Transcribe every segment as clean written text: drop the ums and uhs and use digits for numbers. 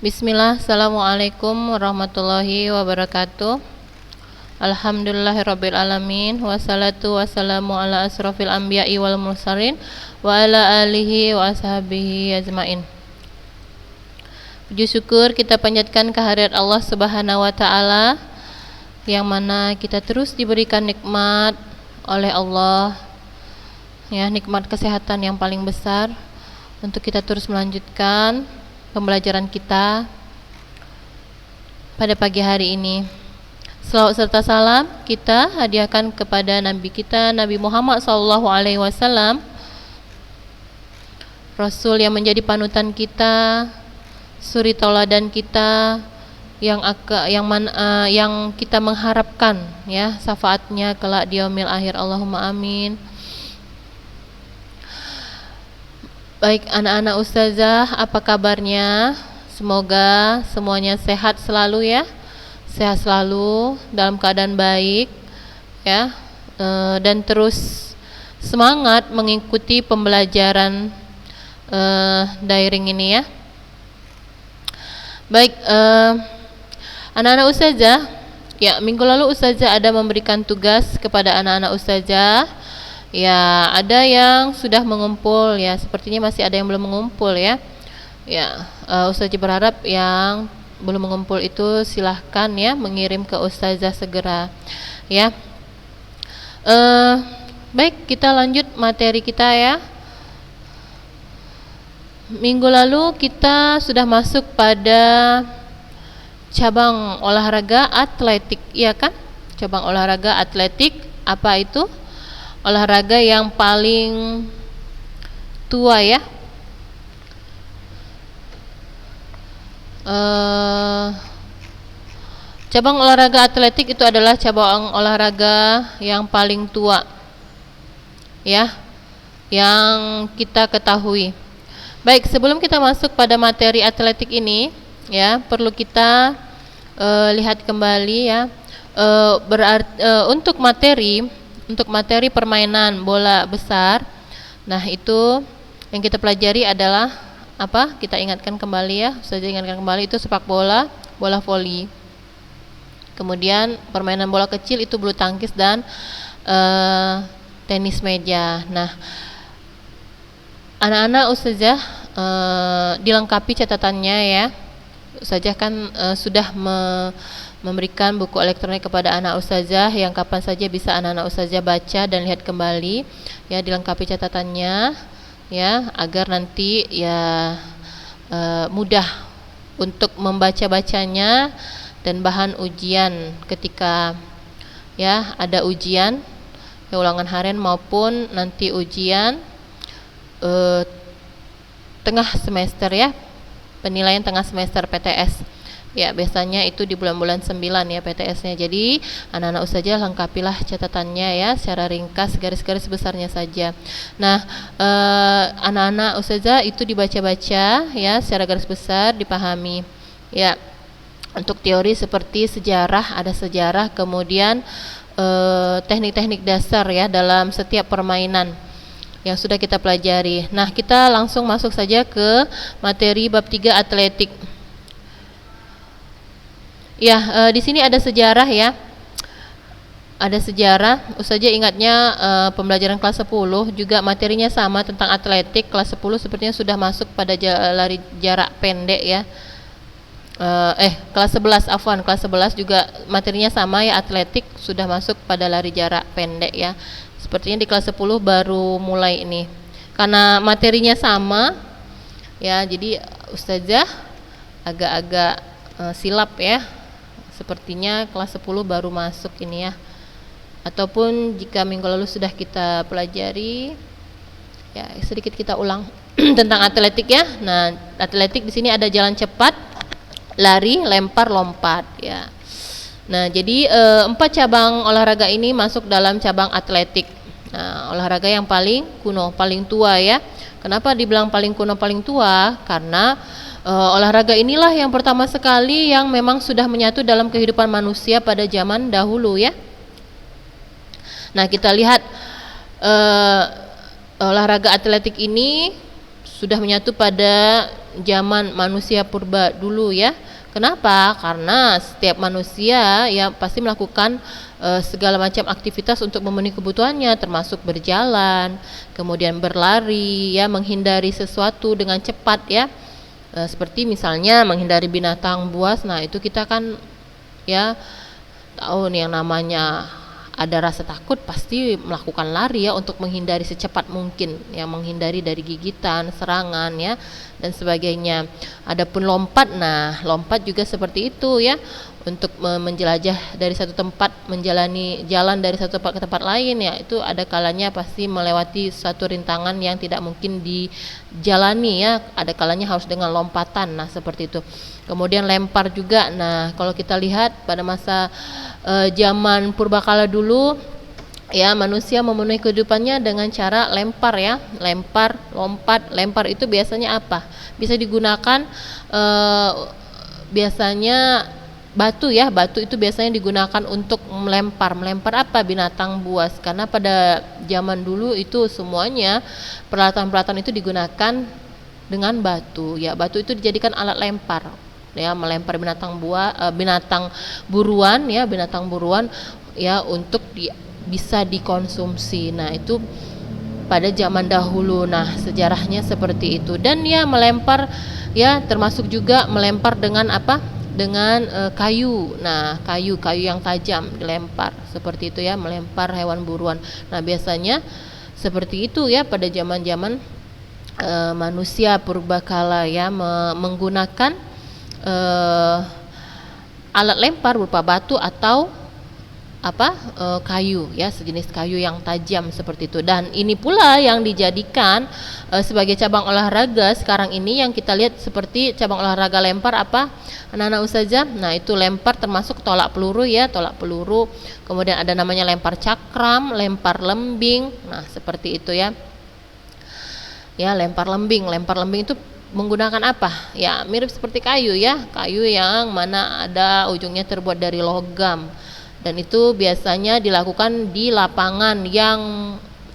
Bismillah, Assalamualaikum warahmatullahi wabarakatuh. Alhamdulillahirabbil alamin, wassalatu wassalamu ala asrofil anbiya'i wal mursalin wa ala alihi wa ashabihi ajmain. Puji syukur kita panjatkan kehadirat Allah Subhanahu wa taala yang mana kita terus diberikan nikmat oleh Allah, ya, nikmat kesehatan yang paling besar untuk kita terus melanjutkan pembelajaran kita pada pagi hari ini. Selawat serta salam kita hadiahkan kepada Nabi kita, Nabi Muhammad SAW, Rasul yang menjadi panutan kita, suri tauladan kita, yang kita mengharapkan, ya, syafaatnya kelak di yaumil akhir. Allahumma amin. Baik anak-anak ustazah, apa kabarnya? Semoga semuanya sehat selalu, ya, sehat selalu, dalam keadaan baik, ya, dan terus semangat mengikuti pembelajaran daring ini, ya. Baik, anak-anak ustazah, ya, minggu lalu ustazah ada memberikan tugas kepada anak-anak ustazah. Ya, ada yang sudah mengumpul, ya, sepertinya masih ada yang belum mengumpul, ya. Ya, ustazah berharap yang belum mengumpul itu silahkan, ya, mengirim ke ustazah segera, ya. Baik, kita lanjut materi kita, ya. Minggu lalu kita sudah masuk pada cabang olahraga atletik, iya kan? Cabang olahraga atletik, apa itu? Olahraga yang paling tua, ya. Cabang olahraga atletik itu adalah cabang olahraga yang paling tua, ya, yang kita ketahui. Baik, sebelum kita masuk pada materi atletik ini, ya, perlu kita lihat kembali, ya, untuk materi permainan bola besar. Nah, itu yang kita pelajari adalah apa? Kita ingatkan kembali, ya, saja ingatkan kembali, itu sepak bola, bola voli. Kemudian permainan bola kecil itu bulu tangkis dan tenis meja. Nah, anak-anak ustazah dilengkapi catatannya, ya. Ustazah kan sudah memberikan buku elektronik kepada anak ustazah yang kapan saja bisa anak-anak ustazah baca dan lihat kembali, ya, dilengkapi catatannya, ya, agar nanti, ya, mudah untuk membaca-bacanya dan bahan ujian ketika, ya, ada ujian, ya, ulangan harian maupun nanti ujian tengah semester, ya, penilaian tengah semester PTS. Ya, biasanya itu di bulan-bulan 9, ya, PTS-nya. Jadi anak-anak ustazah lengkapilah catatannya, ya, secara ringkas, garis-garis besarnya saja. Nah, anak-anak ustazah itu dibaca-baca, ya, secara garis besar, dipahami, ya. Untuk teori seperti sejarah, ada sejarah, kemudian teknik-teknik dasar, ya, dalam setiap permainan yang sudah kita pelajari. Nah, kita langsung masuk saja ke materi bab 3 atletik. Ya, di sini ada sejarah, ya. Ada sejarah. Ustazah ingatnya pembelajaran kelas 10 juga materinya sama tentang atletik. Kelas 10 sepertinya sudah masuk pada lari jarak pendek, ya. Kelas 11, afwan, kelas 11 juga materinya sama, ya, atletik, sudah masuk pada lari jarak pendek, ya. Sepertinya di kelas 10 baru mulai ini. Karena materinya sama, ya, jadi ustazah agak-agak silap, ya. Sepertinya kelas 10 baru masuk ini, ya. Ataupun jika minggu lalu sudah kita pelajari, ya, sedikit kita ulang tentang atletik, ya. Nah, atletik di sini ada jalan cepat, lari, lempar, lompat, ya. Nah, jadi 4 cabang olahraga ini masuk dalam cabang atletik. Nah, olahraga yang paling kuno, paling tua, ya. Kenapa dibilang paling kuno, paling tua? Karena olahraga inilah yang pertama sekali yang memang sudah menyatu dalam kehidupan manusia pada zaman dahulu, ya. Nah, kita lihat olahraga atletik ini sudah menyatu pada zaman manusia purba dulu ya. Kenapa? Karena setiap manusia ya pasti melakukan segala macam aktivitas untuk memenuhi kebutuhannya, termasuk berjalan, kemudian berlari ya, menghindari sesuatu dengan cepat ya. Seperti misalnya menghindari binatang buas. Nah, itu kita kan ya tahu nih yang namanya ada rasa takut, pasti melakukan lari ya untuk menghindari secepat mungkin ya, menghindari dari gigitan, serangan ya dan sebagainya. Adapun lompat, nah lompat juga seperti itu ya, untuk menjelajah dari satu tempat, menjalani jalan dari satu tempat ke tempat lain ya, itu ada kalanya pasti melewati suatu rintangan yang tidak mungkin dijalani ya, ada kalanya harus dengan lompatan. Nah, seperti itu. Kemudian lempar juga. Nah, kalau kita lihat pada masa zaman purbakala dulu ya, manusia memenuhi kehidupannya dengan cara lempar ya, lempar, lompat. Lempar itu biasanya apa? Bisa digunakan biasanya batu ya, batu itu biasanya digunakan untuk melempar apa? Binatang buas, karena pada zaman dulu itu semuanya peralatan-peralatan itu digunakan dengan batu ya, batu itu dijadikan alat lempar ya, melempar binatang buruan ya untuk bisa dikonsumsi. Nah, itu pada zaman dahulu. Nah, sejarahnya seperti itu. Dan ya melempar ya termasuk juga melempar dengan apa? Dengan kayu. Nah, kayu yang tajam dilempar seperti itu ya, melempar hewan buruan. Nah, biasanya seperti itu ya pada zaman-zaman manusia purbakala ya, menggunakan alat lempar berupa batu atau kayu ya, sejenis kayu yang tajam seperti itu. Dan ini pula yang dijadikan sebagai cabang olahraga sekarang ini, yang kita lihat seperti cabang olahraga lempar apa anak-anak ustazah. Nah, itu lempar termasuk tolak peluru ya, tolak peluru. Kemudian ada namanya lempar cakram, lempar lembing. Nah, seperti itu ya. Ya, lempar lembing itu menggunakan apa? Ya, mirip seperti kayu ya, kayu yang mana ada ujungnya terbuat dari logam. Dan itu biasanya dilakukan di lapangan yang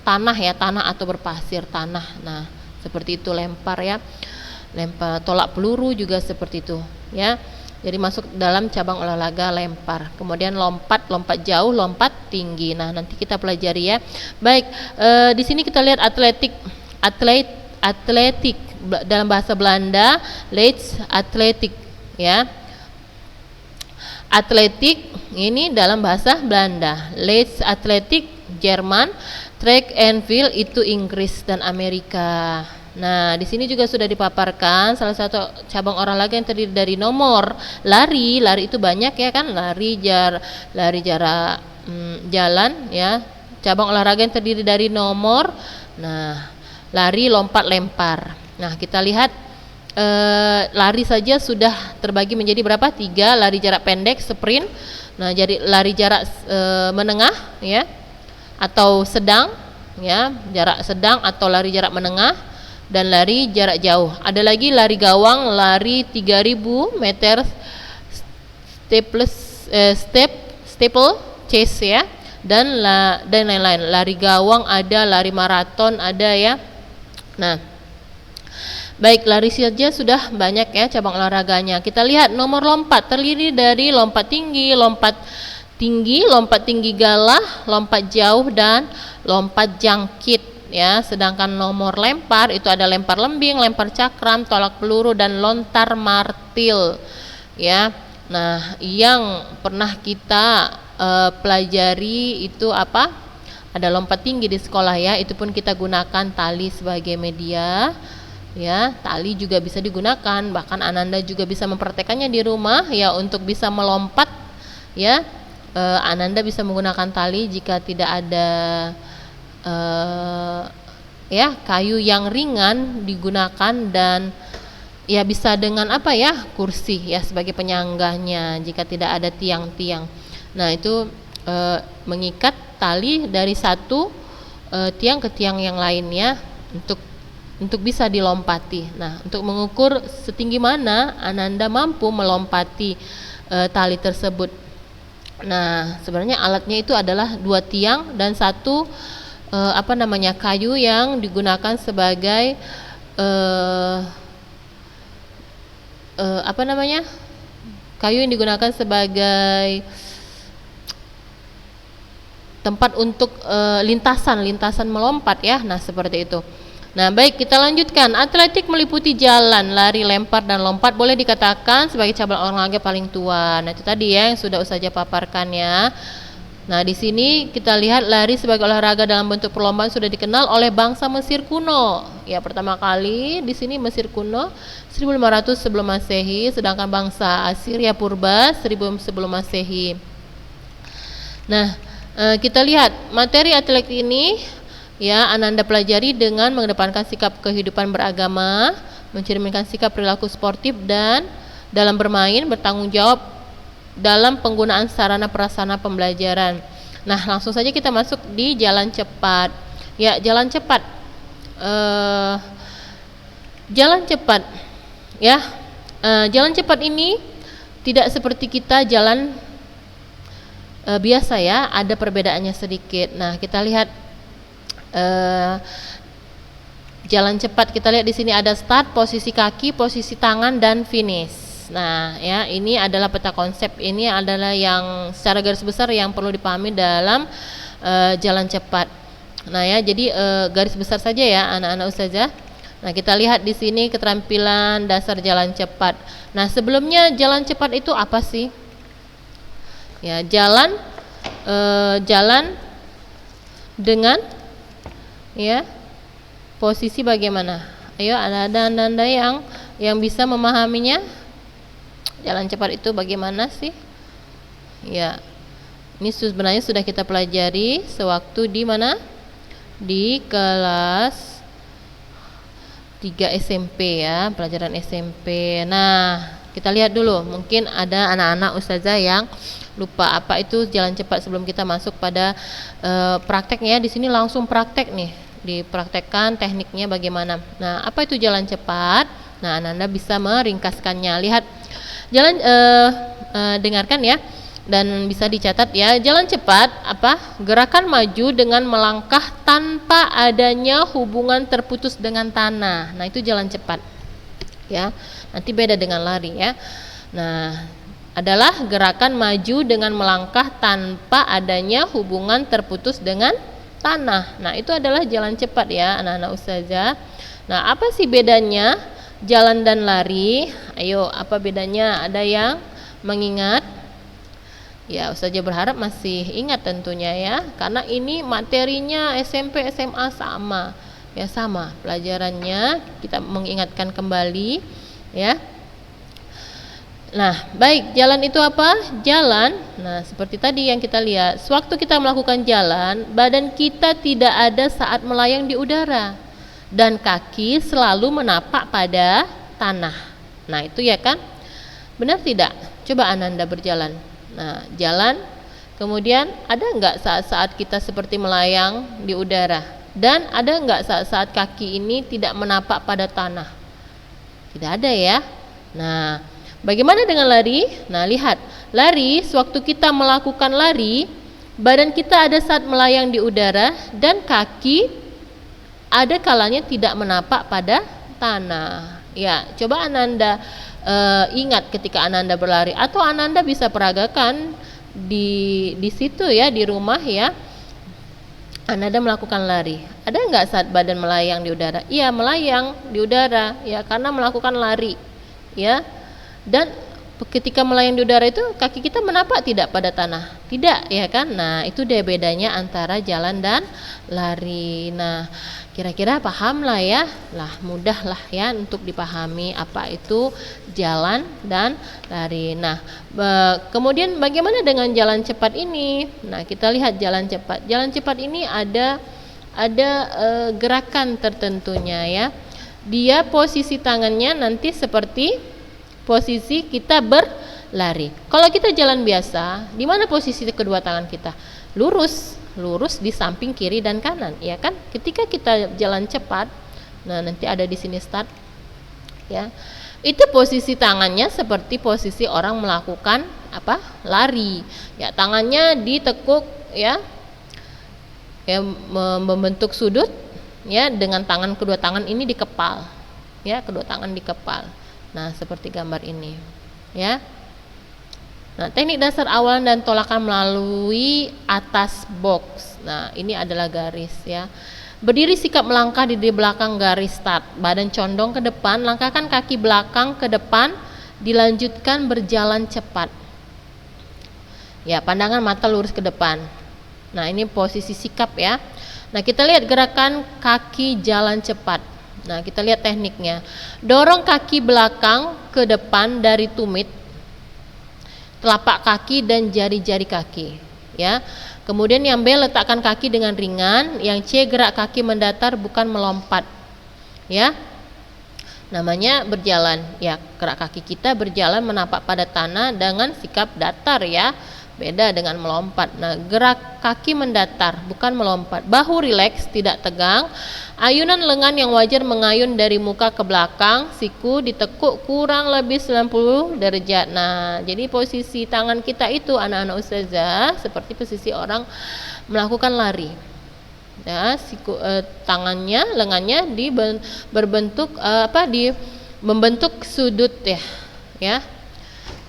tanah ya, tanah atau berpasir tanah. Nah, seperti itu lempar ya. Lempar tolak peluru juga seperti itu ya. Jadi masuk dalam cabang olahraga lempar. Kemudian lompat jauh, lompat tinggi. Nah, nanti kita pelajari ya. Baik, di sini kita lihat atletik dalam bahasa Belanda atletik ya. Atletik ini dalam bahasa Belanda, atletik Jerman, track and field itu Inggris dan Amerika. Nah, di sini juga sudah dipaparkan salah satu cabang olahraga yang terdiri dari nomor lari itu banyak ya kan, lari jarak jalan ya. Cabang olahraga yang terdiri dari nomor, nah lari, lompat, lempar. Nah, kita lihat lari saja sudah terbagi menjadi berapa? 3, lari jarak pendek, sprint. Nah, jadi lari jarak menengah ya, atau sedang ya, jarak sedang atau lari jarak menengah, dan lari jarak jauh. Ada lagi lari gawang, lari 3000 meter steeple chase ya, dan lain-lain. Lari gawang ada, lari maraton ada ya. Nah, baik, lari saja sudah banyak ya cabang olahraganya. Kita lihat nomor lompat terdiri dari lompat tinggi, lompat tinggi galah, lompat jauh, dan lompat jangkit ya. Sedangkan nomor lempar itu ada lempar lembing, lempar cakram, tolak peluru, dan lontar martil ya. Nah, yang pernah kita pelajari itu apa? Ada lompat tinggi di sekolah ya, itu pun kita gunakan tali sebagai media ya. Tali juga bisa digunakan, bahkan Ananda juga bisa mempraktekannya di rumah ya, untuk bisa melompat ya. Ananda bisa menggunakan tali jika tidak ada ya kayu yang ringan digunakan, dan ya bisa dengan apa ya, kursi ya sebagai penyanggahnya jika tidak ada tiang-tiang. Nah, itu mengikat tali dari satu tiang ke tiang yang lainnya untuk bisa dilompati. Nah, untuk mengukur setinggi mana Ananda mampu melompati tali tersebut. Nah, sebenarnya alatnya itu adalah 2 tiang dan 1 kayu yang digunakan sebagai eh, apa namanya, kayu yang digunakan sebagai tempat untuk lintasan melompat ya. Nah, seperti itu. Nah, baik, kita lanjutkan. Atletik meliputi jalan, lari, lempar, dan lompat, boleh dikatakan sebagai cabang olahraga paling tua. Nah, itu tadi ya yang sudah Ustazah paparkan ya. Nah, di sini kita lihat lari sebagai olahraga dalam bentuk perlombaan sudah dikenal oleh bangsa Mesir kuno. Ya, pertama kali di sini Mesir kuno 1500 sebelum Masehi, sedangkan bangsa Assyria purba 1000 sebelum Masehi. Nah, kita lihat materi atletik ini ya Ananda pelajari dengan mengedepankan sikap kehidupan beragama, mencerminkan sikap perilaku sportif dan dalam bermain bertanggung jawab dalam penggunaan sarana prasarana pembelajaran. Nah, langsung saja kita masuk di jalan cepat. Ya, jalan cepat. Jalan cepat. Ya, jalan cepat ini tidak seperti kita jalan biasa ya, ada perbedaannya sedikit. Nah, kita lihat jalan cepat. Kita lihat di sini ada start, posisi kaki, posisi tangan, dan finish. Nah, ya ini adalah peta konsep. Ini adalah yang secara garis besar yang perlu dipahami dalam jalan cepat. Nah, ya jadi garis besar saja ya anak-anak ustazah. Nah, kita lihat di sini keterampilan dasar jalan cepat. Nah, sebelumnya jalan cepat itu apa sih? Ya, jalan dengan ya posisi bagaimana? Ayo, ada anda yang bisa memahaminya? Jalan cepat itu bagaimana sih? Ya, ini sebenarnya sudah kita pelajari sewaktu di mana? Di kelas 3 SMP ya, pelajaran SMP. Nah, kita lihat dulu, mungkin ada anak-anak ustazah yang lupa apa itu jalan cepat sebelum kita masuk pada prakteknya. Di sini langsung praktek nih, dipraktekkan tekniknya bagaimana. Nah, apa itu jalan cepat? Nah, Anda bisa meringkaskannya. Lihat jalan, dengarkan ya, dan bisa dicatat ya. Jalan cepat apa? Gerakan maju dengan melangkah tanpa adanya hubungan terputus dengan tanah. Nah, itu jalan cepat. Ya, nanti beda dengan lari ya. Nah, adalah gerakan maju dengan melangkah tanpa adanya hubungan terputus dengan tanah. Nah, itu adalah jalan cepat ya anak-anak ustazah. Nah, apa sih bedanya jalan dan lari? Ayo, apa bedanya? Ada yang mengingat? Ya, ustazah berharap masih ingat tentunya ya, karena ini materinya SMP SMA sama. Ya, sama pelajarannya, kita mengingatkan kembali ya. Nah, baik, jalan itu apa? Jalan, nah seperti tadi yang kita lihat, sewaktu kita melakukan jalan, badan kita tidak ada saat melayang di udara dan kaki selalu menapak pada tanah. Nah, itu ya kan? Benar tidak? Coba Ananda berjalan. Nah, jalan, kemudian ada enggak saat-saat kita seperti melayang di udara? Dan ada enggak saat-saat kaki ini tidak menapak pada tanah? Tidak ada ya. Nah, bagaimana dengan lari? Nah, lihat, lari, sewaktu kita melakukan lari, badan kita ada saat melayang di udara dan kaki ada kalanya tidak menapak pada tanah. Ya, coba Ananda ingat ketika Ananda berlari, atau Ananda bisa peragakan di situ ya, di rumah ya. Ananda melakukan lari. Ada enggak saat badan melayang di udara? Iya, melayang di udara ya, karena melakukan lari. Ya. Dan ketika melayang di udara itu kaki kita menapak tidak pada tanah? Tidak ya kan? Nah, itu dia bedanya antara jalan dan lari. Nah, kira-kira paham lah ya. Lah, mudah lah ya untuk dipahami apa itu jalan dan lari. Nah, kemudian bagaimana dengan jalan cepat ini? Nah, kita lihat jalan cepat. Jalan cepat ini ada gerakan tertentunya ya. Dia posisi tangannya nanti seperti posisi kita berlari. Kalau kita jalan biasa, di mana posisi kedua tangan kita? Lurus di samping kiri dan kanan, ya kan? Ketika kita jalan cepat, nah nanti ada di sini start, ya. Itu posisi tangannya seperti posisi orang melakukan apa? Lari. Ya, tangannya ditekuk, ya, membentuk sudut, ya, dengan kedua tangan ini di kepal. ya, kedua tangan dikepal. Nah, seperti gambar ini, ya. Nah, teknik dasar awalan dan tolakan melalui atas box. Nah, ini adalah garis, ya. Berdiri sikap melangkah di belakang garis start. Badan condong ke depan, langkahkan kaki belakang ke depan, dilanjutkan berjalan cepat. Ya, pandangan mata lurus ke depan. Nah, ini posisi sikap, ya. Nah, kita lihat gerakan kaki jalan cepat. Nah, kita lihat tekniknya. Dorong kaki belakang ke depan dari tumit, telapak kaki dan jari-jari kaki, ya. Kemudian yang B, letakkan kaki dengan ringan. Yang C, gerak kaki mendatar bukan melompat, ya. Namanya berjalan, ya. Gerak kaki kita berjalan menapak pada tanah dengan sikap datar, ya. Beda dengan melompat. Nah, gerak kaki mendatar bukan melompat. Bahu rileks, tidak tegang. Ayunan lengan yang wajar mengayun dari muka ke belakang. Siku ditekuk kurang lebih 90 derajat. Nah, jadi posisi tangan kita itu anak-anak ustazah seperti posisi orang melakukan lari. Ya, siku, tangannya, lengannya berbentuk membentuk sudut, ya. Ya.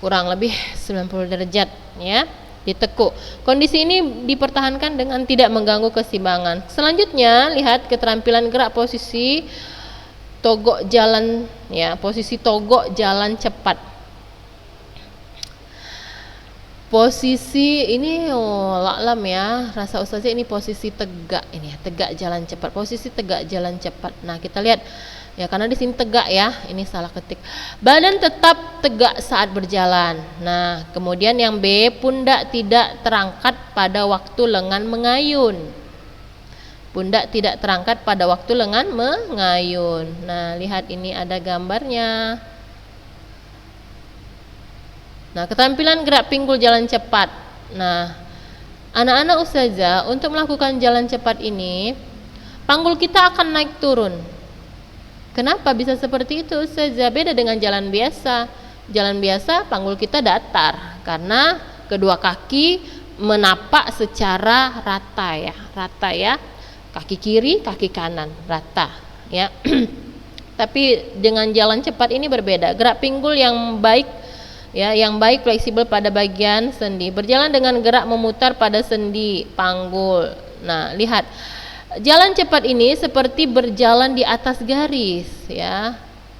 Kurang lebih 90 derajat, ya, ditekuk. Kondisi ini dipertahankan dengan tidak mengganggu keseimbangan. Selanjutnya, lihat keterampilan gerak posisi togok jalan, ya, posisi togok jalan cepat. Posisi ini laklam, ya, rasa ustazah ini posisi tegak ini, ya, tegak jalan cepat. Posisi tegak jalan cepat. Nah, kita lihat, ya, karena di sini tegak, ya, ini salah ketik. Badan tetap tegak saat berjalan. Nah, kemudian yang B, pundak tidak terangkat pada waktu lengan mengayun. Pundak tidak terangkat pada waktu lengan mengayun. Nah, lihat ini ada gambarnya. Nah, keterampilan gerak pinggul jalan cepat. Nah, anak-anak ustazah untuk melakukan jalan cepat ini, panggul kita akan naik turun. Kenapa bisa seperti itu ustazah? Beda dengan jalan biasa. Jalan biasa panggul kita datar karena kedua kaki menapak secara rata, ya. Rata, ya. Kaki kiri, kaki kanan, rata, ya. Tapi dengan jalan cepat ini berbeda. Gerak pinggul yang baik, ya, yang baik fleksibel pada bagian sendi, berjalan dengan gerak memutar pada sendi panggul. Nah, lihat jalan cepat ini seperti berjalan di atas garis, ya.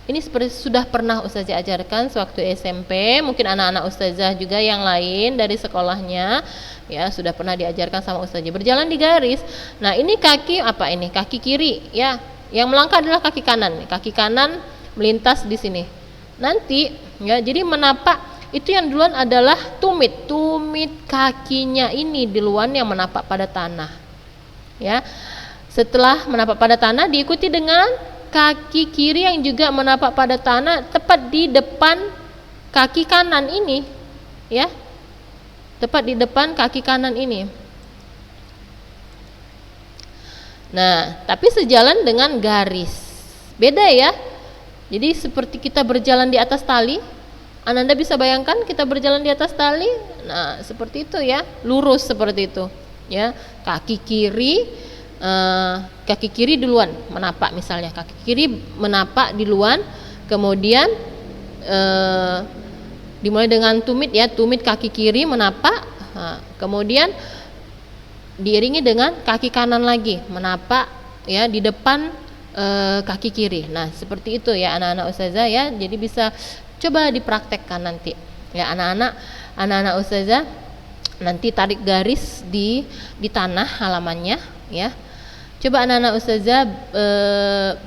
Ini seperti sudah pernah ustazah ajarkan sewaktu SMP, mungkin anak-anak ustazah juga yang lain dari sekolahnya, ya, sudah pernah diajarkan sama ustazah berjalan di garis. Nah, ini kaki apa ini? Kaki kiri, ya. Yang melangkah adalah kaki kanan. Kaki kanan melintas di sini. Nanti, ya, jadi menapak itu yang duluan adalah tumit. Tumit kakinya ini duluan yang menapak pada tanah, ya. Setelah menapak pada tanah diikuti dengan kaki kiri yang juga menapak pada tanah tepat di depan kaki kanan ini, ya. Tepat di depan kaki kanan ini. Nah, tapi sejalan dengan garis. Beda, ya. Jadi seperti kita berjalan di atas tali. Ananda bisa bayangkan kita berjalan di atas tali? Nah, seperti itu, ya. Lurus seperti itu, ya. Kaki kiri duluan menapak, misalnya kaki kiri menapak duluan, kemudian dimulai dengan tumit, ya, tumit kaki kiri menapak, kemudian diiringi dengan kaki kanan lagi menapak, ya, di depan kaki kiri. Nah, seperti itu, ya, anak-anak ustazah, ya. Jadi bisa coba dipraktekkan nanti, ya, anak-anak ustazah nanti tarik garis di tanah halamannya, ya. Coba anak-anak ustazah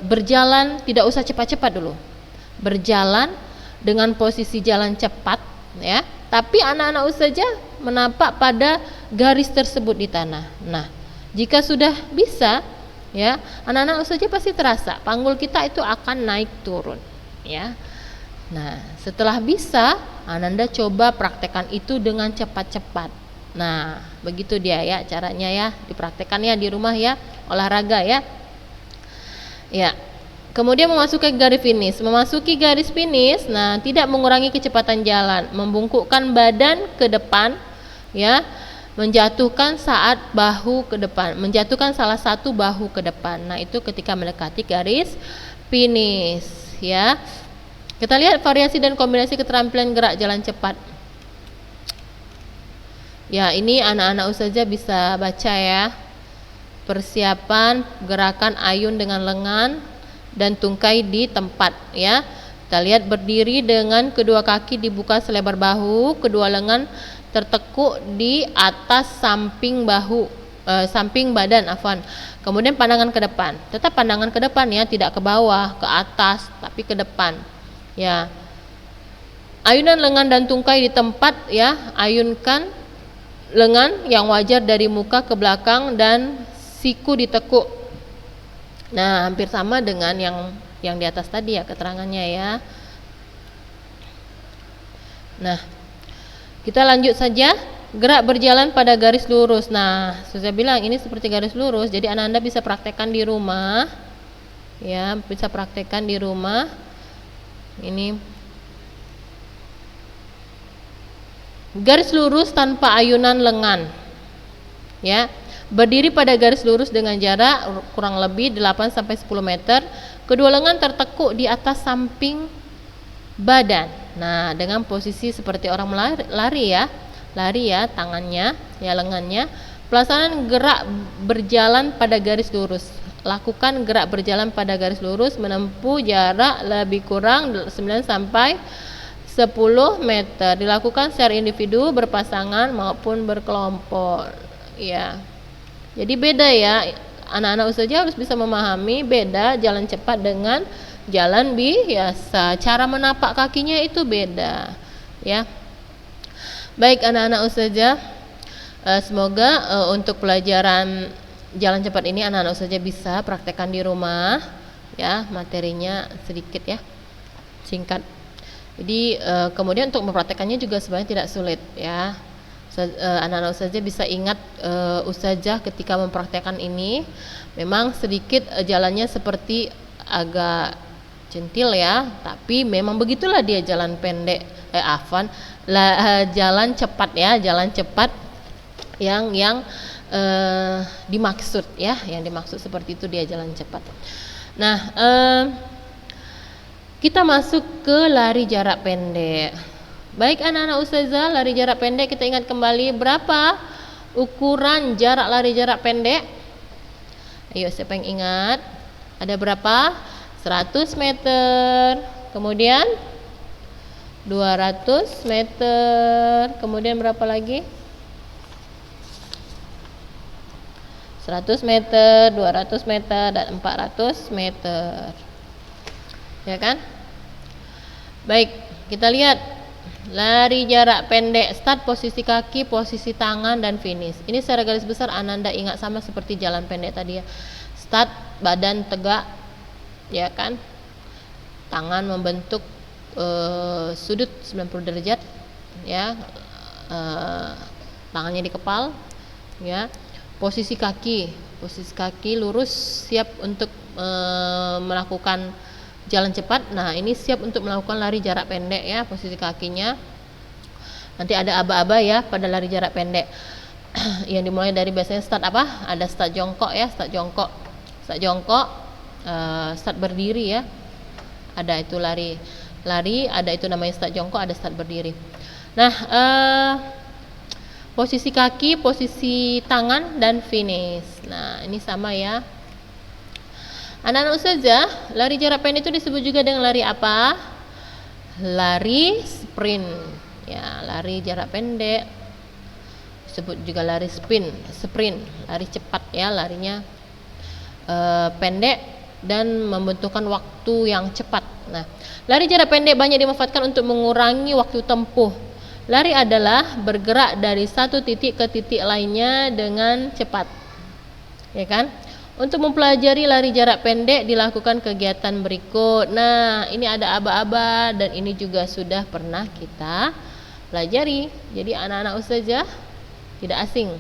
berjalan, tidak usah cepat-cepat dulu. Berjalan dengan posisi jalan cepat, ya. Tapi anak-anak ustazah menapak pada garis tersebut di tanah. Nah, jika sudah bisa, ya, anak-anak ustazah pasti terasa panggul kita itu akan naik turun, ya. Nah, setelah bisa, Ananda coba praktekkan itu dengan cepat-cepat. Nah, begitu dia, ya, caranya, ya, dipraktekkan, ya, di rumah, ya, olahraga, ya. Ya. Kemudian memasuki garis finish. Nah, tidak mengurangi kecepatan jalan, membungkukkan badan ke depan, ya, menjatuhkan salah satu bahu ke depan. Nah, itu ketika mendekati garis finish, ya. Kita lihat variasi dan kombinasi keterampilan gerak jalan cepat. Ya, ini anak-anak ustazah bisa baca ya. Persiapan gerakan ayun dengan lengan dan tungkai di tempat ya. Kita lihat berdiri dengan kedua kaki dibuka selebar bahu, kedua lengan tertekuk di atas samping bahu, samping badan, Kemudian pandangan ke depan. Tetap pandangan ke depan ya, tidak ke bawah, ke atas, tapi ke depan. Ya. Ayunan lengan dan tungkai di tempat ya. Ayunkan lengan yang wajar dari muka ke belakang dan siku ditekuk. Nah, hampir sama dengan yang di atas tadi ya keterangannya ya. Nah, kita lanjut saja. Gerak berjalan pada garis lurus. Nah, saya bilang ini seperti garis lurus. Jadi anak-anak bisa praktekkan di rumah. Ya, bisa praktekkan di rumah. Ini garis lurus tanpa ayunan lengan. Ya. Berdiri pada garis lurus dengan jarak kurang lebih 8 sampai 10 meter. Kedua lengan tertekuk di atas samping badan. Nah, dengan posisi seperti orang lari ya. Lari ya tangannya, ya lengannya. Pelaksanaan gerak berjalan pada garis lurus. Lakukan gerak berjalan pada garis lurus menempuh jarak lebih kurang 9 sampai 10 meter. Dilakukan secara individu, berpasangan maupun berkelompok. Ya. Jadi beda ya. Anak-anak ustazah harus bisa memahami beda jalan cepat dengan jalan biasa. Cara menapak kakinya itu beda. Ya. Baik anak-anak ustazah, semoga untuk pelajaran jalan cepat ini anak-anak ustazah bisa praktekkan di rumah ya, materinya sedikit ya, singkat. Jadi kemudian untuk mempraktekannya juga sebenarnya tidak sulit ya. Anak-anak ustazah bisa ingat ustazah ketika mempraktekkan ini memang sedikit jalannya seperti agak centil ya, tapi memang begitulah dia jalan pendek, jalan cepat ya, jalan cepat yang dimaksud ya, yang dimaksud seperti itu dia jalan cepat. Nah, kita masuk ke lari jarak pendek. Baik anak-anak ustazah, lari jarak pendek kita ingat kembali berapa ukuran jarak lari jarak pendek? Ayo siapa yang ingat? Ada berapa? 100 meter. Kemudian 200 meter. Kemudian berapa lagi? 100 meter, 200 meter, dan 400 meter. Ya kan? Baik, kita lihat lari jarak pendek. Start posisi kaki, posisi tangan, dan finish. Ini secara garis besar Ananda ingat sama seperti jalan pendek tadi ya. Start badan tegak, ya kan? Tangan membentuk sudut 90 derajat, ya. Tangannya dikepal, ya. Posisi kaki lurus, siap untuk melakukan jalan cepat. Nah, ini siap untuk melakukan lari jarak pendek ya, posisi kakinya. Nanti ada aba-aba ya pada lari jarak pendek. Yang dimulai dari biasanya start apa? Ada start jongkok ya, start jongkok, start berdiri ya. Ada itu lari, ada itu namanya start jongkok, ada start berdiri. Nah, posisi kaki, posisi tangan, dan finish. Nah, ini sama ya. Anak-anak ustazah, lari jarak pendek itu disebut juga dengan lari apa? Lari sprint. Ya, lari jarak pendek disebut juga lari sprint, lari cepat ya, larinya pendek dan membutuhkan waktu yang cepat. Nah, lari jarak pendek banyak dimanfaatkan untuk mengurangi waktu tempuh. Lari adalah bergerak dari satu titik ke titik lainnya dengan cepat, ya kan? Untuk mempelajari lari jarak pendek dilakukan kegiatan berikut. Nah, ini ada aba-aba dan ini juga sudah pernah kita pelajari. Jadi anak-anak ustazah tidak asing.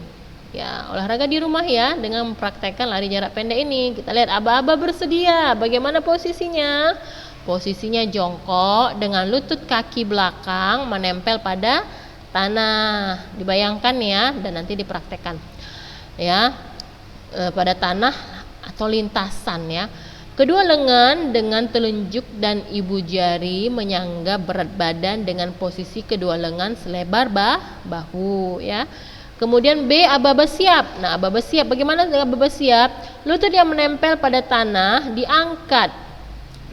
Ya, olahraga di rumah ya dengan mempraktekkan lari jarak pendek ini. Kita lihat aba-aba bersedia. Bagaimana posisinya? Posisinya jongkok dengan lutut kaki belakang menempel pada tanah. Dibayangkan ya dan nanti dipraktekkan. Ya. Pada tanah atau lintasan ya. Kedua lengan dengan telunjuk dan ibu jari menyangga berat badan dengan posisi kedua lengan selebar bahu ya. Kemudian B, aba-aba siap. Nah, aba-aba siap, bagaimana dengan aba-aba siap? Lutut yang menempel pada tanah diangkat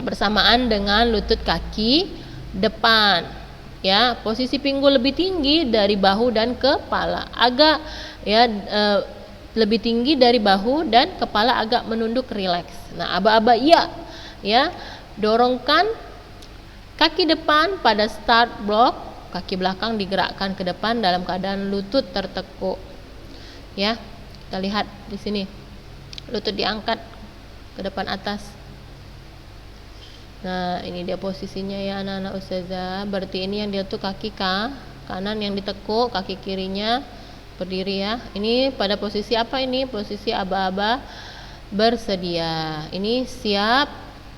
bersamaan dengan lutut kaki depan ya. Posisi pinggul lebih tinggi dari bahu dan kepala, agak ya lebih tinggi dari bahu dan kepala, agak menunduk rileks. Nah, aba-aba iya ya. Dorongkan kaki depan pada start block, kaki belakang digerakkan ke depan dalam keadaan lutut tertekuk. Ya. Kita lihat di sini. Lutut diangkat ke depan atas. Nah, ini dia posisinya ya anak-anak ustazah. Berarti ini yang dia tuh kaki kanan yang ditekuk, kaki kirinya berdiri ya. Ini pada posisi apa ini? Posisi aba-aba bersedia. Ini siap,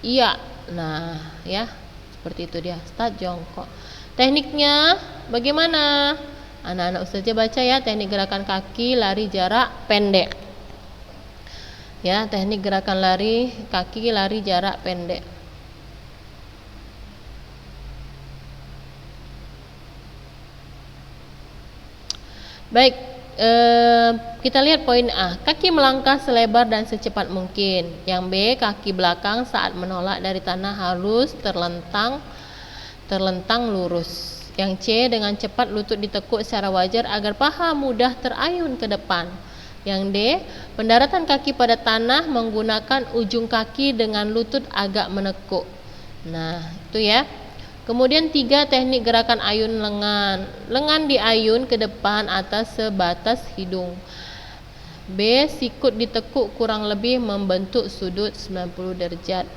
iya. Nah, ya. Seperti itu dia. Start jongkok. Tekniknya bagaimana? Anak-anak ustazah baca ya, teknik gerakan kaki lari jarak pendek. Ya, teknik gerakan lari kaki lari jarak pendek. Baik, kita lihat poin A. Kaki melangkah selebar dan secepat mungkin. Yang B, kaki belakang saat menolak dari tanah harus terlentang lurus. Yang C, dengan cepat lutut ditekuk secara wajar agar paha mudah terayun ke depan. Yang D, pendaratan kaki pada tanah menggunakan ujung kaki dengan lutut agak menekuk. Nah, itu ya. Kemudian 3, teknik gerakan ayun lengan. Lengan diayun ke depan atas sebatas hidung. B, sikut ditekuk kurang lebih membentuk sudut 90 derajat.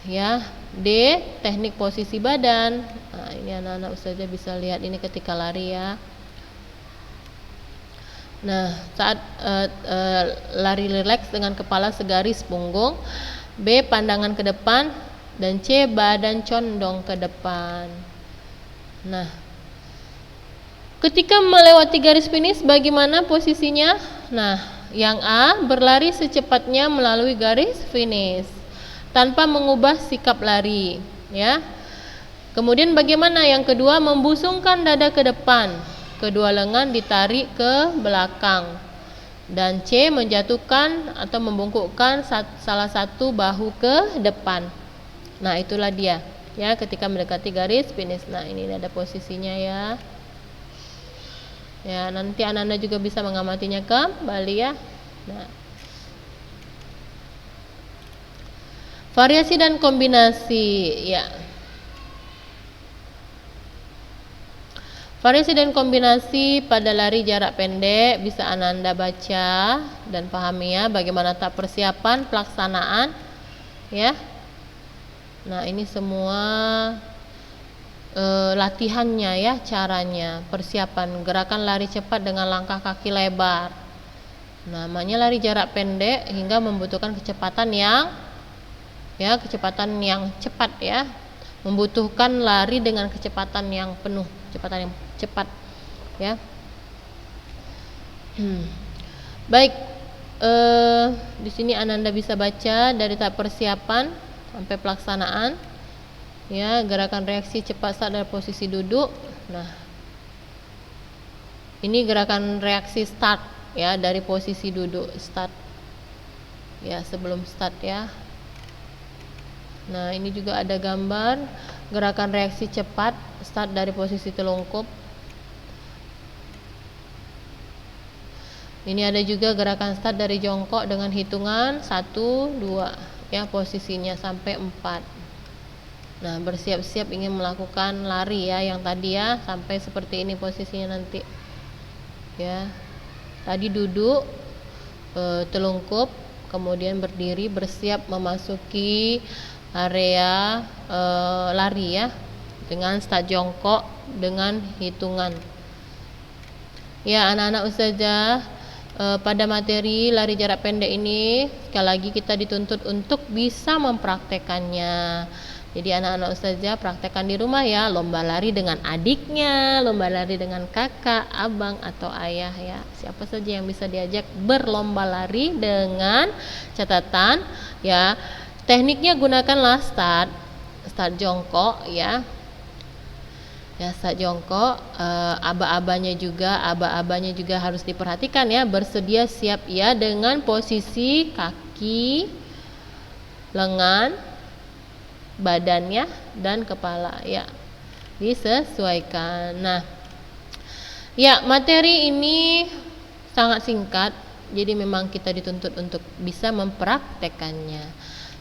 Ya. D, teknik posisi badan. Nah, ini anak-anak ustazah bisa lihat ini ketika lari ya. Nah, saat lari rileks dengan kepala segaris punggung. B, pandangan ke depan. Dan C, badan condong ke depan. Nah, ketika melewati garis finish bagaimana posisinya? Nah, yang A, berlari secepatnya melalui garis finish tanpa mengubah sikap lari ya. Kemudian bagaimana yang kedua? Membusungkan dada ke depan, kedua lengan ditarik ke belakang. Dan C, menjatuhkan atau membungkukkan salah satu bahu ke depan. Nah, itulah dia ya ketika mendekati garis finish. Nah, ini ada posisinya ya. Ya, nanti anak-anak juga bisa mengamatinya kembali ya. Nah, variasi dan kombinasi ya. Variasi dan kombinasi pada lari jarak pendek bisa Ananda baca dan pahami ya, bagaimana tahap persiapan pelaksanaan ya. Nah, ini semua latihannya ya, caranya, persiapan gerakan lari cepat dengan langkah kaki lebar. Namanya lari jarak pendek hingga membutuhkan kecepatan yang cepat ya. Membutuhkan lari dengan kecepatan yang penuh, kecepatan yang cepat ya. Baik, di sini Ananda bisa baca dari tahap persiapan sampai pelaksanaan ya, gerakan reaksi cepat saat dari posisi duduk. Nah, ini gerakan reaksi start ya, dari posisi duduk start ya, sebelum start ya. Nah, ini juga ada gambar gerakan reaksi cepat start dari posisi telungkup. Ini ada juga gerakan start dari jongkok dengan hitungan 1, 2 ya, posisinya sampai 4. Nah, bersiap-siap ingin melakukan lari ya, yang tadi ya, sampai seperti ini posisinya nanti ya. Tadi duduk, telungkup, kemudian berdiri bersiap memasuki area lari ya, dengan start jongkok dengan hitungan ya. Anak-anak ustazah, pada materi lari jarak pendek ini sekali lagi kita dituntut untuk bisa mempraktekannya. Jadi anak-anak ustazah praktekkan di rumah ya, lomba lari dengan adiknya, lomba lari dengan kakak, abang atau ayah ya. Siapa saja yang bisa diajak berlomba lari dengan catatan ya. Tekniknya gunakanlah start jongkok ya. Ya, start jongkok, aba-abanya juga harus diperhatikan ya, bersedia siap ya dengan posisi kaki, lengan, badannya dan kepala ya, disesuaikan. Nah ya, materi ini sangat singkat, jadi memang kita dituntut untuk bisa mempraktekannya.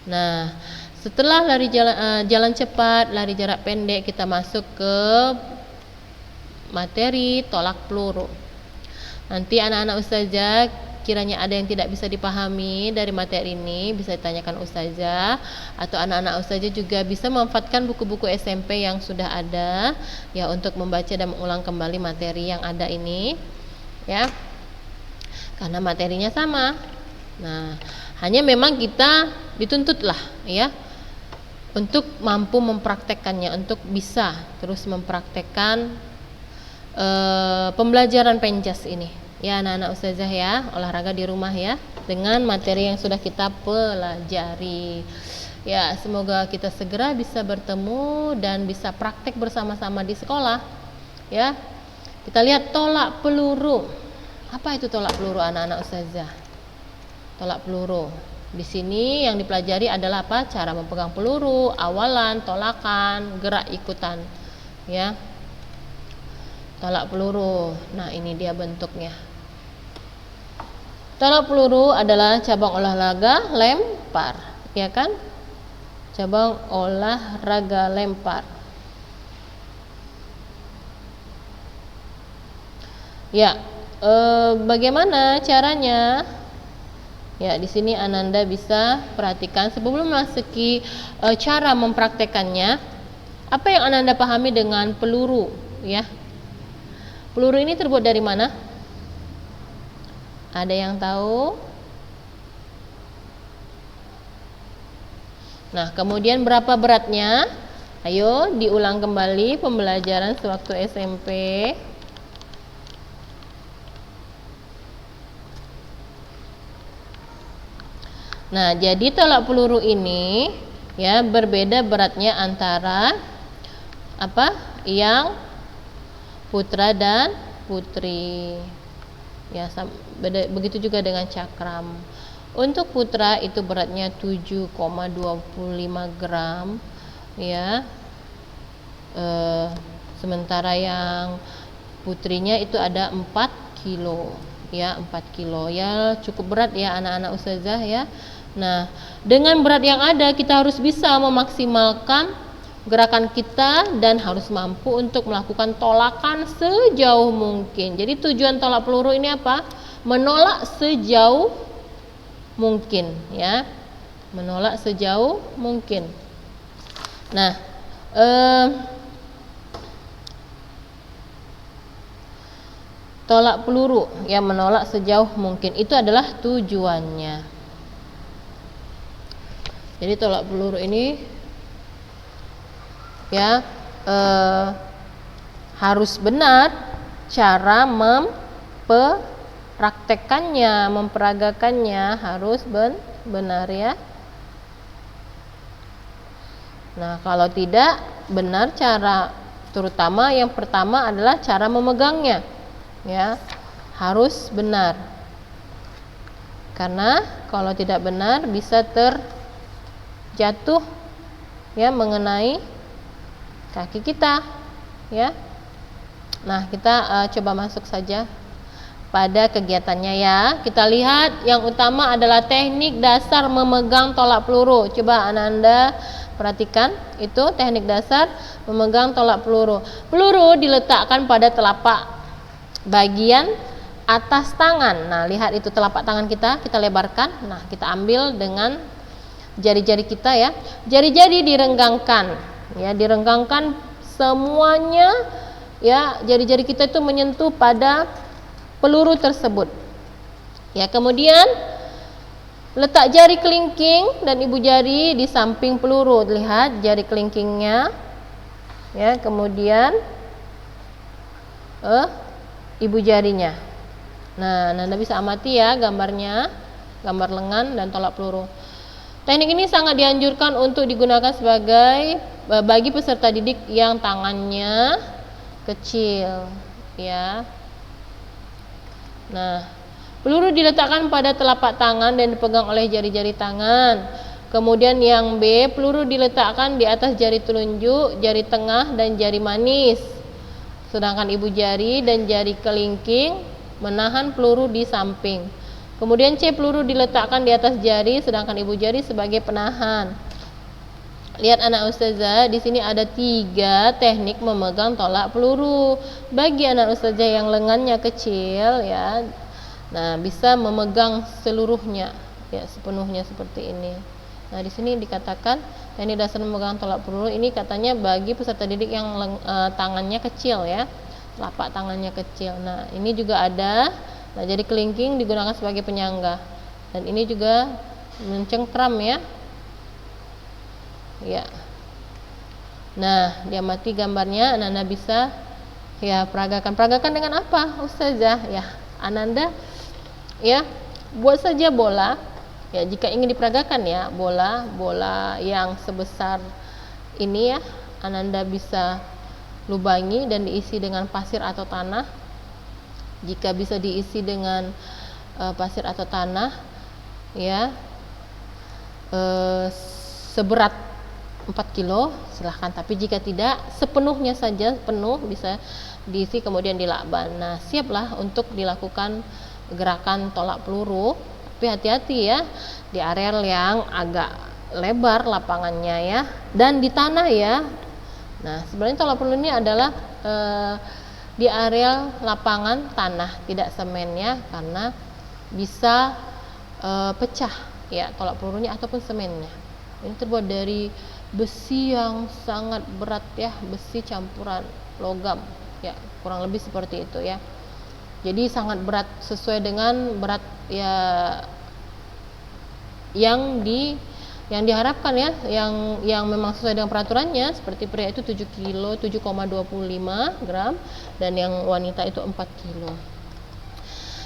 Nah setelah lari jalan cepat, lari jarak pendek, kita masuk ke materi tolak peluru. Nanti anak-anak ustazah kiranya ada yang tidak bisa dipahami dari materi ini, bisa ditanyakan ustazah, atau anak-anak ustazah juga bisa memanfaatkan buku-buku SMP yang sudah ada ya untuk membaca dan mengulang kembali materi yang ada ini ya, karena materinya sama. Nah hanya memang kita dituntutlah ya untuk mampu mempraktekkannya, untuk bisa terus mempraktekkan pembelajaran penjas ini ya anak-anak ustazah ya, olahraga di rumah ya, dengan materi yang sudah kita pelajari ya. Semoga kita segera bisa bertemu dan bisa praktek bersama-sama di sekolah ya. Kita lihat tolak peluru. Apa itu tolak peluru anak-anak ustazah? Tolak peluru di sini yang dipelajari adalah apa? Cara memegang peluru, awalan, tolakan, gerak ikutan ya. Tolak peluru. Nah ini dia bentuknya. Tolak peluru adalah cabang olahraga lempar, ya kan? Cabang olahraga lempar. Ya, bagaimana caranya? Ya, di sini Ananda bisa perhatikan sebelum memasuki cara mempraktekannya. Apa yang Ananda pahami dengan peluru? Ya, peluru ini terbuat dari mana? Ada yang tahu? Nah, kemudian berapa beratnya? Ayo diulang kembali pembelajaran sewaktu SMP. Nah, jadi tolak peluru ini ya berbeda beratnya antara apa? Yang putra dan putri. Ya, begitu juga dengan cakram. Untuk putra itu beratnya 7,25 gram ya. Sementara yang putrinya itu ada 4 kilo ya, 4 kilo ya, cukup berat ya anak-anak ustazah ya. Nah, dengan berat yang ada kita harus bisa memaksimalkan gerakan kita dan harus mampu untuk melakukan tolakan sejauh mungkin. Jadi tujuan tolak peluru ini apa? Menolak sejauh mungkin ya, menolak sejauh mungkin. Nah, tolak peluru ya, menolak sejauh mungkin itu adalah tujuannya. Jadi tolak peluru ini ya harus benar cara mempraktekannya, memperagakannya harus benar ya. Nah, kalau tidak benar cara, terutama yang pertama adalah cara memegangnya ya, harus benar. Karena kalau tidak benar bisa terjatuh ya mengenai kaki kita ya. Nah, kita coba masuk saja pada kegiatannya ya. Kita lihat yang utama adalah teknik dasar memegang tolak peluru. Coba Ananda perhatikan, itu teknik dasar memegang tolak peluru. Peluru diletakkan pada telapak bagian atas tangan. Nah, lihat itu telapak tangan kita lebarkan. Nah, kita ambil dengan jari-jari kita ya. Jari-jari direnggangkan ya, direnggangkan semuanya ya. Jari-jari kita itu menyentuh pada peluru tersebut ya. Kemudian Letak jari kelingking dan ibu jari di samping peluru. Lihat jari kelingkingnya, ya, kemudian ibu jarinya. Nah, Anda bisa amati ya gambarnya, gambar lengan dan tolak peluru. Teknik ini sangat dianjurkan untuk digunakan sebagai bagi peserta didik yang tangannya kecil, ya. Nah, peluru diletakkan pada telapak tangan dan dipegang oleh jari-jari tangan. Kemudian yang B, peluru diletakkan di atas jari telunjuk, jari tengah, dan jari manis. Sedangkan ibu jari dan jari kelingking menahan peluru di samping. Kemudian C, peluru diletakkan di atas jari, sedangkan ibu jari sebagai penahan. Lihat anak ustazah, di sini ada 3 teknik memegang tolak peluru. Bagi anak ustazah yang lengannya kecil, ya, nah bisa memegang seluruhnya, ya, sepenuhnya seperti ini. Nah, di sini dikatakan teknik dasar memegang tolak peluru ini katanya bagi peserta didik yang tangannya kecil, ya, telapak tangannya kecil. Nah, ini juga ada. Nah, jadi kelingking digunakan sebagai penyangga. Dan ini juga mencengkram, ya. Ya. Nah, diamati gambarnya, Ananda bisa ya peragakan. Peragakan dengan apa, Ustazah? Ya, Ananda ya buat saja bola. Ya, jika ingin diperagakan, ya, bola yang sebesar ini, ya, Ananda bisa lubangi dan diisi dengan pasir atau tanah. Jika bisa diisi dengan pasir atau tanah, ya, seberat 4 kilo silahkan, tapi jika tidak sepenuhnya saja, penuh bisa diisi kemudian dilakban. Nah, siaplah untuk dilakukan gerakan tolak peluru, tapi hati-hati ya di areal yang agak lebar lapangannya, ya, dan di tanah, ya. Nah, sebenarnya tolak peluru ini adalah di areal lapangan tanah, tidak semen, ya, karena bisa pecah, ya, tolak pelurunya ataupun semennya. Ini terbuat dari besi yang sangat berat, ya, besi campuran logam, ya, kurang lebih seperti itu, ya. Jadi sangat berat sesuai dengan berat, ya, yang diharapkan, ya, yang memang sesuai dengan peraturannya. Seperti pria itu 7 kilo 7,25 gram dan yang wanita itu 4 kilo.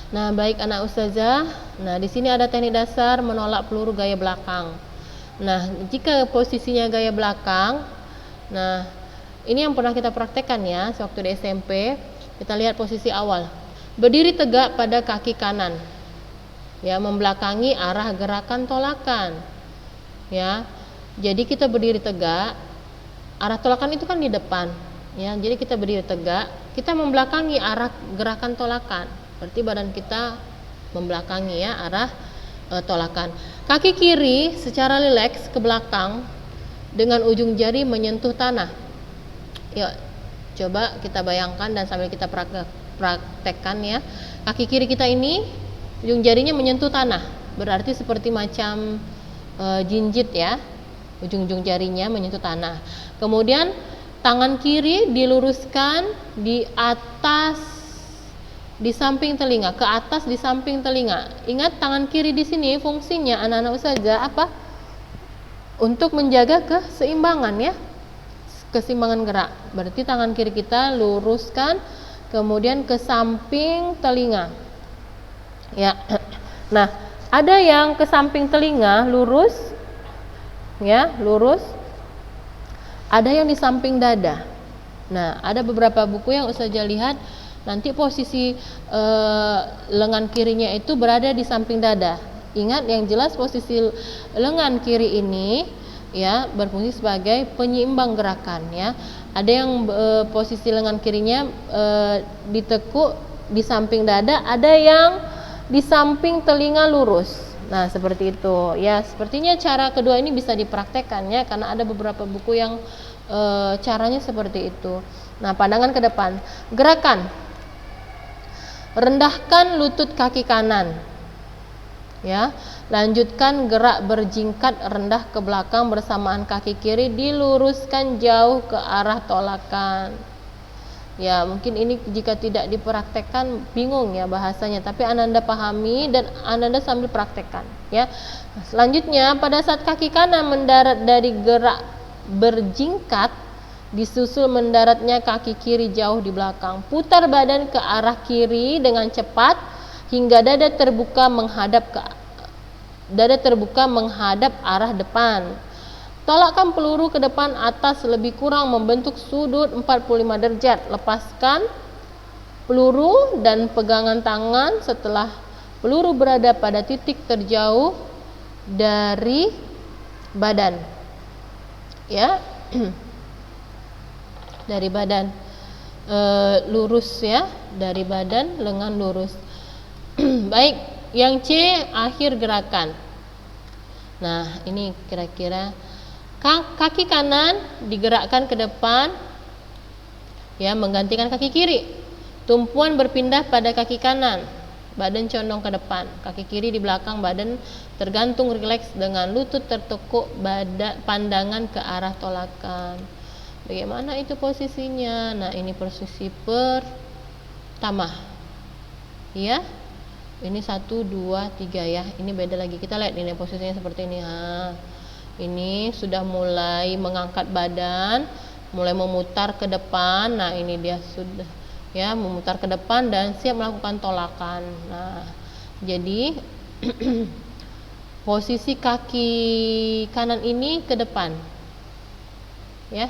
Nah, baik anak ustazah. Nah, di sini ada teknik dasar menolak peluru gaya belakang. Nah, jika posisinya gaya belakang, nah ini yang pernah kita praktekkan, ya, sewaktu di SMP. Kita lihat posisi awal, berdiri tegak pada kaki kanan, ya, membelakangi arah gerakan tolakan, ya. Jadi kita berdiri tegak, arah tolakan itu kan di depan, ya. Jadi kita berdiri tegak, kita membelakangi arah gerakan tolakan, berarti badan kita membelakangi, ya, arah tolakan. Kaki kiri secara rileks ke belakang dengan ujung jari menyentuh tanah. Yuk, coba kita bayangkan dan sambil kita praktekkan, ya. Kaki kiri kita ini ujung jarinya menyentuh tanah, berarti seperti macam jinjit, ya. Ujung-ujung jarinya menyentuh tanah. Kemudian tangan kiri diluruskan di atas, di samping telinga, ke atas di samping telinga. Ingat, tangan kiri di sini fungsinya anak-anak ustazah apa? Untuk menjaga keseimbangan, ya, keseimbangan gerak. Berarti tangan kiri kita luruskan kemudian ke samping telinga, ya. Nah, ada yang ke samping telinga lurus, ya, lurus. Ada yang di samping dada. Nah, ada beberapa buku yang ustazah lihat nanti posisi lengan kirinya itu berada di samping dada. Ingat, yang jelas posisi lengan kiri ini, ya, berfungsi sebagai penyeimbang gerakan, ya. Ada yang posisi lengan kirinya ditekuk di samping dada, ada yang di samping telinga lurus. Nah, seperti itu, ya. Sepertinya cara kedua ini bisa dipraktekkan, ya, karena ada beberapa buku yang caranya seperti itu. Nah, pandangan ke depan, gerakan rendahkan lutut kaki kanan, ya. Lanjutkan gerak berjingkat rendah ke belakang bersamaan kaki kiri diluruskan jauh ke arah tolakan. Ya, mungkin ini jika tidak dipraktekkan bingung ya bahasanya, tapi Ananda pahami dan Ananda sambil praktekkan ya. Selanjutnya, pada saat kaki kanan mendarat dari gerak berjingkat, disusul mendaratnya kaki kiri jauh di belakang. Putar badan ke arah kiri dengan cepat hingga dada terbuka menghadap arah depan. Tolakkan peluru ke depan atas lebih kurang membentuk sudut 45 derajat. Lepaskan peluru dan pegangan tangan setelah peluru berada pada titik terjauh dari badan. Ya. Dari badan lurus ya, dari badan lengan lurus. Baik, yang C akhir gerakan. Nah, ini kira-kira kaki kanan digerakkan ke depan ya, menggantikan kaki kiri. Tumpuan berpindah pada kaki kanan, badan condong ke depan, kaki kiri di belakang, badan tergantung rileks dengan lutut tertekuk, pandangan ke arah tolakan. Bagaimana itu posisinya? Nah, ini posisi pertama ya. Ini 1, 2, 3 ya. Ini beda lagi. Kita lihat ini posisinya seperti ini. Ini sudah mulai mengangkat badan, mulai memutar ke depan. Nah, ini dia sudah ya, memutar ke depan dan siap melakukan tolakan. Nah, jadi posisi kaki kanan ini ke depan. Ya.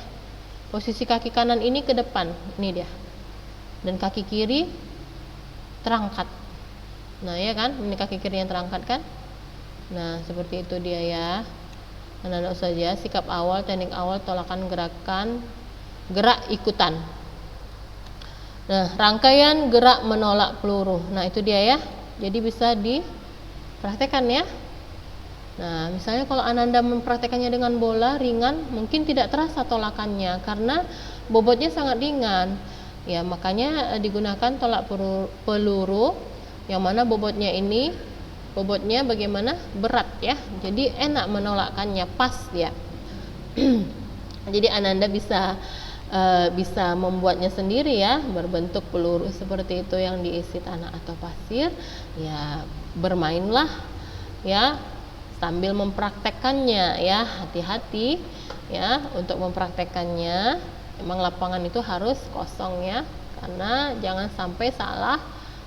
Posisi kaki kanan ini ke depan. Ini dia. Dan kaki kiri terangkat. Nah, ya kan? Ini kaki kiri yang terangkat kan? Nah, seperti itu dia ya. Anak-anak saja, sikap awal, teknik awal, tolakan, gerakan, gerak ikutan. Nah, rangkaian gerak menolak peluru. Nah, itu dia ya. Jadi bisa dipraktekkan ya. Nah, misalnya kalau Ananda mempraktekannya dengan bola ringan, mungkin tidak terasa tolakannya karena bobotnya sangat ringan. Ya, makanya digunakan tolak peluru yang mana bobotnya bagaimana? Berat ya. Jadi enak menolakkannya, pas ya. Jadi Ananda bisa membuatnya sendiri ya, berbentuk peluru seperti itu yang diisi tanah atau pasir. Ya, bermainlah ya sambil mempraktekkannya ya. Hati-hati ya untuk mempraktekkannya. Memang lapangan itu harus kosong ya, karena jangan sampai salah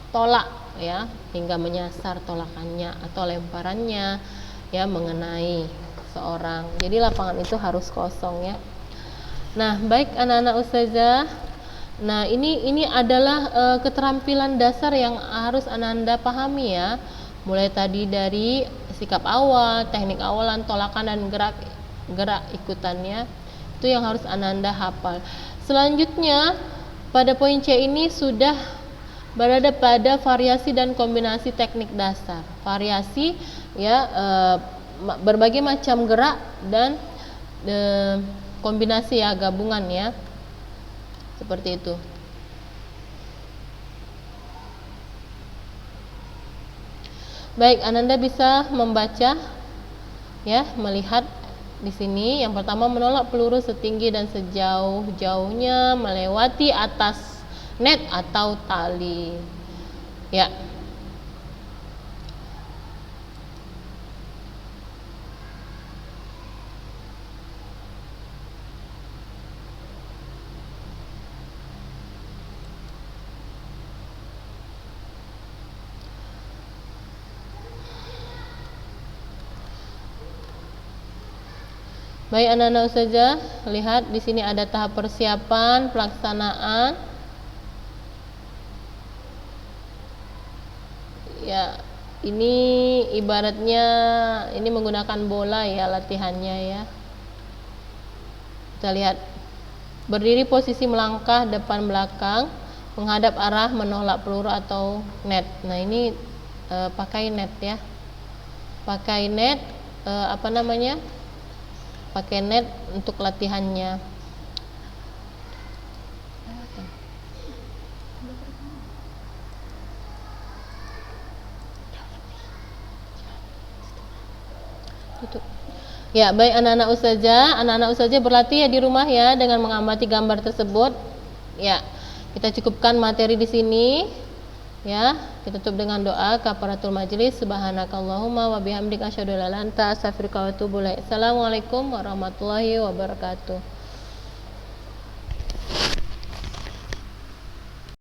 tolak ya, hingga menyasar tolakannya atau lemparannya ya mengenai seorang. Jadi lapangan itu harus kosong ya. Nah, baik anak-anak ustazah. Nah, ini adalah keterampilan dasar yang harus Ananda pahami ya. Mulai tadi dari sikap awal, teknik awalan, tolakan dan gerak ikutannya. Itu yang harus Ananda hafal. Selanjutnya pada poin C ini sudah berada pada variasi dan kombinasi teknik dasar. Variasi ya, berbagai macam gerak dan kombinasi ya, gabungan ya. Seperti itu. Baik, Ananda bisa membaca ya, melihat di sini. Yang pertama, menolak peluru setinggi dan sejauh-jauhnya melewati atas net atau tali. Ya. Baik anak-anak ustazah, lihat di sini ada tahap persiapan, pelaksanaan. Ya, ini ibaratnya ini menggunakan bola ya latihannya ya. Kita lihat berdiri posisi melangkah depan belakang, menghadap arah, menolak peluru atau net. Nah, ini pakai net ya. Pakai net pakai net untuk latihannya. Ya, baik anak-anak ustazah berlatih ya di rumah ya dengan mengamati gambar tersebut. Ya, Kita cukupkan materi di sini. Ya, kita tutup dengan doa kafaratul majelis. Subhanakallahumma wa bihamdika asyhadu an la ilaha illa anta astaghfiruka wa atubu ilaik. Assalamualaikum warahmatullahi wabarakatuh.